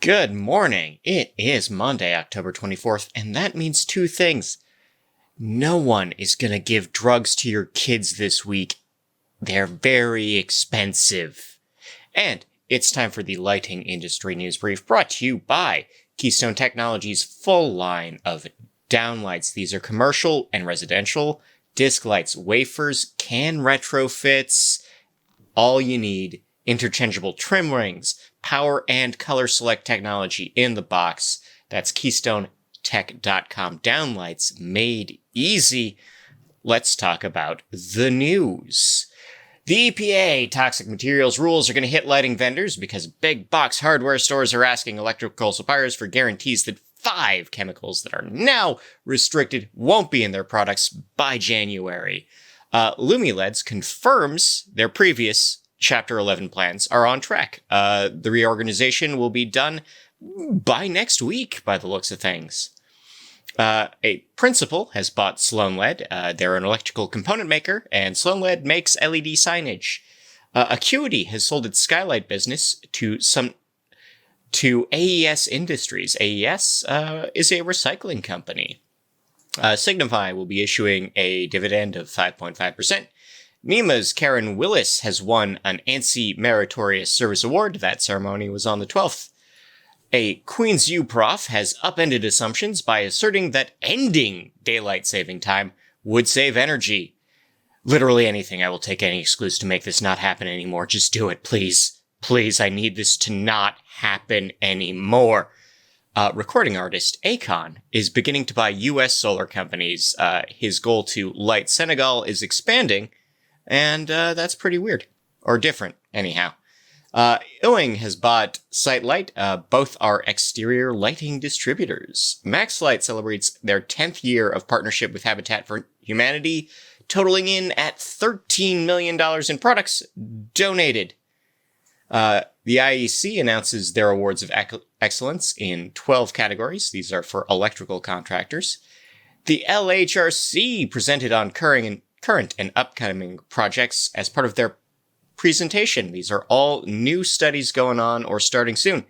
Good morning. It is Monday, October 24th, and that means two things. No one is going to give drugs to your kids this week. They're very expensive. And it's time for the lighting industry news brief brought to you by Keystone Technology's full line of downlights. These are commercial and residential disc lights, wafers, can retrofits, all you need. Interchangeable trim rings, power and color select technology in the box. That's KeystoneTech.com. Downlights made easy. Let's talk about the news. The EPA toxic materials rules are going to hit lighting vendors because big box hardware stores are asking electrical suppliers for guarantees that 5 chemicals that are now restricted won't be in their products by January. LUMILEDs confirms their previous Chapter 11 plans are on track. The reorganization will be done by next week, by the looks of things. A principal has bought Sloan LED. They're an electrical component maker, and Sloan LED makes LED signage. Acuity has sold its skylight business to AES Industries. AES is a recycling company. Signify will be issuing a dividend of 5.5%. NEMA's Karen Willis has won an ANSI Meritorious Service Award. That ceremony was on the 12th. A Queen's U prof has upended assumptions by asserting that ending daylight saving time would save energy. Literally anything. I will take any excuse to make this not happen anymore. Just do it, please. Please, I need this to not happen anymore. Recording artist Akon is beginning to buy U.S. solar companies. His goal to light Senegal is expanding. And that's pretty weird. Or different, anyhow. Ewing has bought Sightlight. Both are exterior lighting distributors. Maxlight celebrates their 10th year of partnership with Habitat for Humanity, totaling in at $13 million in products donated. The IEC announces their awards of excellence in 12 categories. These are for electrical contractors. The LHRC presented on current and upcoming projects as part of their presentation. These are all new studies going on or starting soon.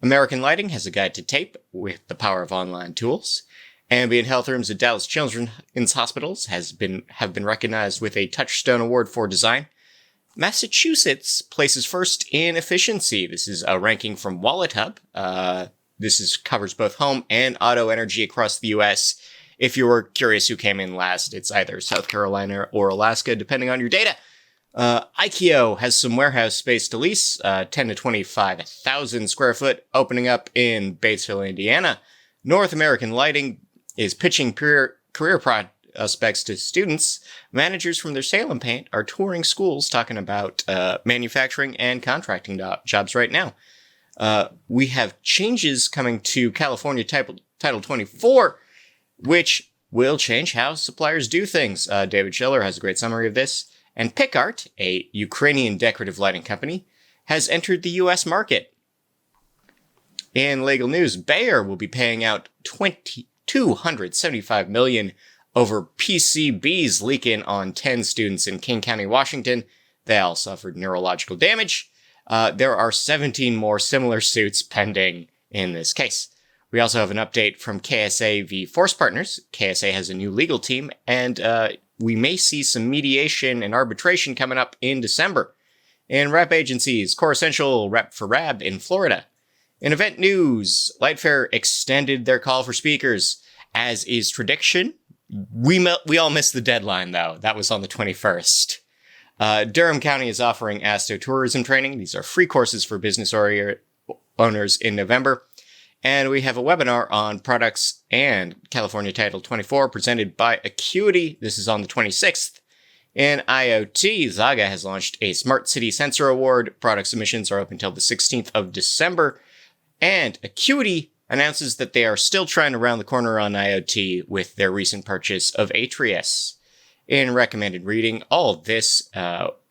American Lighting has a guide to tape with the power of online tools. Ambient health rooms at Dallas Children's Hospitals have been recognized with a Touchstone Award for design. Massachusetts places first in efficiency. This is a ranking from WalletHub. Covers both home and auto energy across the U.S. If you were curious who came in last, it's either South Carolina or Alaska, depending on your data. IKEO has some warehouse space to lease, 10 to 25,000 square foot, opening up in Batesville, Indiana. North American Lighting is pitching career prospects to students. Managers from their Salem Paint are touring schools talking about manufacturing and contracting jobs right now. We have changes coming to California Title 24, which will change how suppliers do things. David Schiller has a great summary of this. And PicArt, a Ukrainian decorative lighting company, has entered the U.S. market. In legal news, Bayer will be paying out $275 million over PCBs leaking on 10 students in King County, Washington. They all suffered neurological damage. There are 17 more similar suits pending in this case. We also have an update from KSA v. Force Partners. KSA has a new legal team, and we may see some mediation and arbitration coming up in December. In rep agencies, Core Essential rep for RAB in Florida. In event news, Lightfair extended their call for speakers. As is tradition, we all missed the deadline, though. That was on the 21st. Durham County is offering AstroTourism training. These are free courses for business owners in November. And we have a webinar on products and California Title 24 presented by Acuity. This is on the 26th. In IoT, Zaga has launched a Smart City Sensor Award. Product submissions are open until the 16th of December. And Acuity announces that they are still trying to round the corner on IoT with their recent purchase of Atrius. In recommended reading, all of this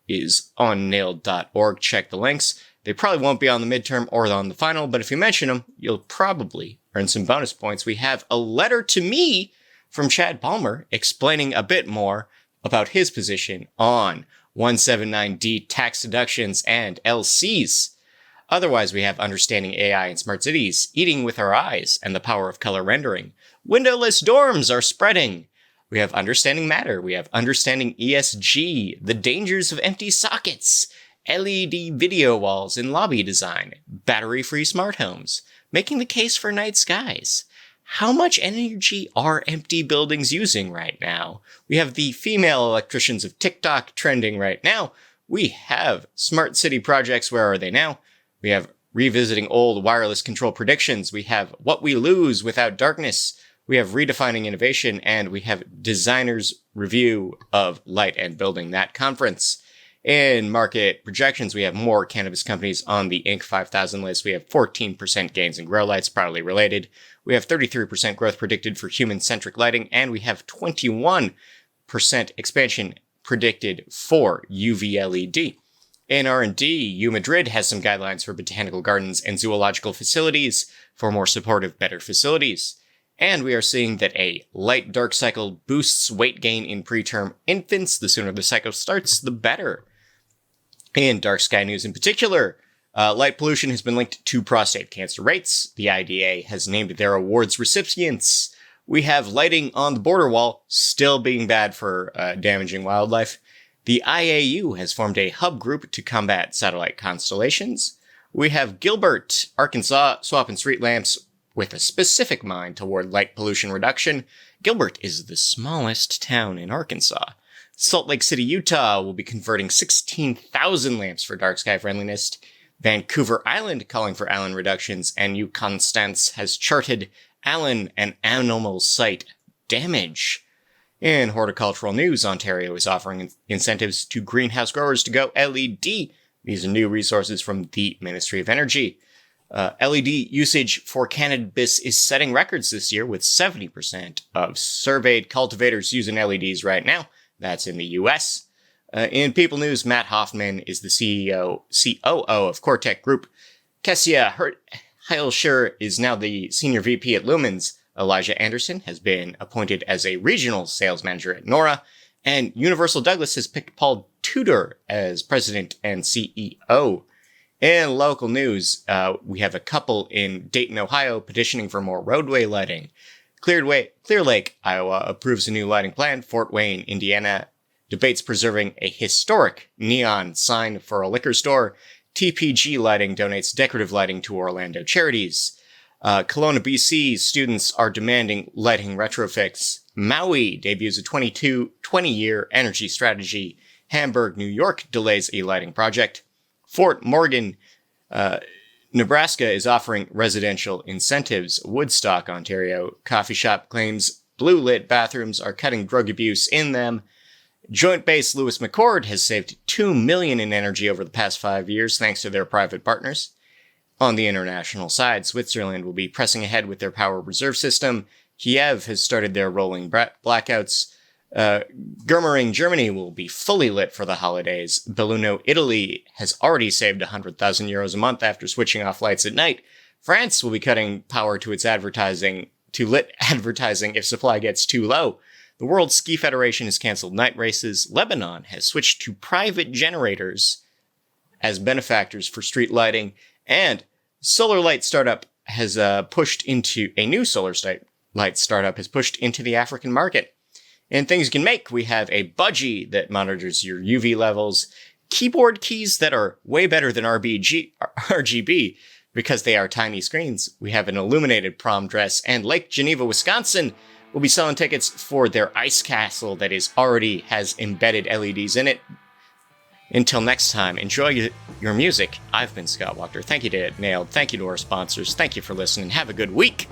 is on nailed.org. Check the links. They probably won't be on the midterm or on the final, but if you mention them, you'll probably earn some bonus points. We have a letter to me from Chad Palmer explaining a bit more about his position on 179D tax deductions and LCs. Otherwise, we have understanding AI in smart cities, eating with our eyes, and the power of color rendering. Windowless dorms are spreading. We have understanding matter. We have understanding ESG, the dangers of empty sockets, LED video walls in lobby design, battery-free smart homes, making the case for night skies. How much energy are empty buildings using right now? We have the female electricians of TikTok trending right now. We have smart city projects. Where are they now? We have revisiting old wireless control predictions. We have what we lose without darkness. We have redefining innovation, and we have designers' review of Light and Building That conference. In market projections, we have more cannabis companies on the Inc. 5000 list. We have 14% gains in grow lights, proudly related. We have 33% growth predicted for human-centric lighting, and we have 21% expansion predicted for UV LED. In R&D, U Madrid has some guidelines for botanical gardens and zoological facilities for more supportive, better facilities. And we are seeing that a light-dark cycle boosts weight gain in preterm infants. The sooner the cycle starts, the better. In dark sky news in particular, light pollution has been linked to prostate cancer rates. The IDA has named their awards recipients. We have lighting on the border wall still being bad for damaging wildlife. The IAU has formed a hub group to combat satellite constellations. We have Gilbert, Arkansas, swapping street lamps with a specific mind toward light pollution reduction. Gilbert is the smallest town in Arkansas. Salt Lake City, Utah will be converting 16,000 lamps for dark sky friendliness. Vancouver Island calling for island reductions, and New Constance has charted Allen and animal site damage. In horticultural news, Ontario is offering incentives to greenhouse growers to go LED. These are new resources from the Ministry of Energy. LED usage for cannabis is setting records this year, with 70% of surveyed cultivators using LEDs right now. That's in the US. In People News, Matt Hoffman is the COO of Cortec Group. Kessia Heilscher is now the Senior VP at Lumens. Elijah Anderson has been appointed as a regional sales manager at Nora. And Universal Douglas has picked Paul Tudor as president and CEO. In local news, we have a couple in Dayton, Ohio, petitioning for more roadway lighting. Clear Lake, Iowa, approves a new lighting plan. Fort Wayne, Indiana, debates preserving a historic neon sign for a liquor store. TPG Lighting donates decorative lighting to Orlando charities. Kelowna, BC, students are demanding lighting retrofits. Maui debuts a 20-year energy strategy. Hamburg, New York, delays a lighting project. Fort Morgan, Nebraska is offering residential incentives. Woodstock, Ontario, coffee shop claims blue-lit bathrooms are cutting drug abuse in them. Joint Base Lewis McChord has saved $2 million in energy over the past 5 years thanks to their private partners. On the international side, Switzerland will be pressing ahead with their power reserve system. Kiev has started their rolling blackouts. Germering, Germany will be fully lit for the holidays. Belluno, Italy has already saved 100,000 euros a month after switching off lights at night. France will be cutting power to its lit advertising if supply gets too low. The World Ski Federation has canceled night races. Lebanon has switched to private generators as benefactors for street lighting. And solar light startup has pushed into the African market. And things you can make, we have a budgie that monitors your UV levels, keyboard keys that are way better than RGB because they are tiny screens. We have an illuminated prom dress, and Lake Geneva, Wisconsin will be selling tickets for their ice castle that already has embedded LEDs in it. Until next time, enjoy your music. I've been Scott Walker. Thank you to Nailed. Thank you to our sponsors. Thank you for listening. Have a good week.